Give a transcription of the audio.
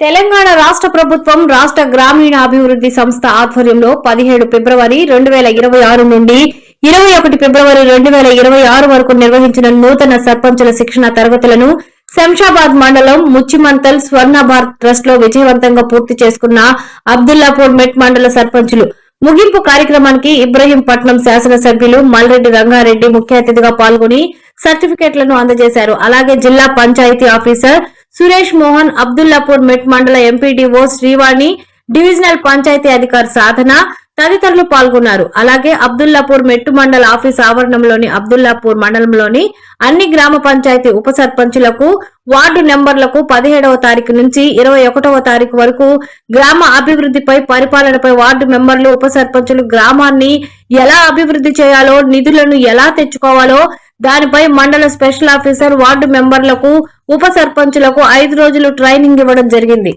తెలంగాణ రాష్ట్ర ప్రభుత్వం రాష్ట్ర గ్రామీణ అభివృద్ధి సంస్థ ఆధ్వర్యంలో 17 ఫిబ్రవరి 2026 నుండి 21 ఫిబ్రవరి 2026 వరకు నిర్వహించిన నూతన సర్పంచుల శిక్షణ తరగతులను శంషాబాద్ మండలం ముచ్చిమంతల్ స్వర్ణ భారత్ ట్రస్ట్ లో విజయవంతంగా పూర్తి చేసుకున్న అబ్దుల్లాపూర్ మెట్ మండల సర్పంచులు ముగింపు కార్యక్రమానికి ఇబ్రహీంపట్నం శాసనసభ్యులు మల్రెడ్డి రంగారెడ్డి ముఖ్య అతిథిగా పాల్గొని సర్టిఫికెట్లను అందజేశారు. అలాగే జిల్లా పంచాయతీ ఆఫీసర్ సురేష్ మోహన్, అబ్దుల్లాపూర్ మెట్ మండల ఎంపీడీఓ శ్రీవాణి, డివిజనల్ పంచాయతీ అధికారి సాధన తదితరులు పాల్గొన్నారు. అలాగే అబ్దుల్లాపూర్ మెట్టు మండల ఆఫీస్ ఆవరణంలోని అబ్దుల్లాపూర్ మండలంలోని అన్ని గ్రామ పంచాయతీ ఉప సర్పంచులకు వార్డు నెంబర్లకు 17వ తారీఖు నుంచి 21వ తారీఖు వరకు గ్రామ అభివృద్ధిపై పరిపాలనపై వార్డు మెంబర్లు ఉప సర్పంచులు గ్రామాన్ని ఎలా అభివృద్ధి చేయాలో, నిధులను ఎలా తెచ్చుకోవాలో దానిపై మండల స్పెషల్ ఆఫీసర్ వార్డు మెంబర్లకు ఉప సర్పంచులకు 5 రోజులు ట్రైనింగ్ ఇవ్వడం జరిగింది.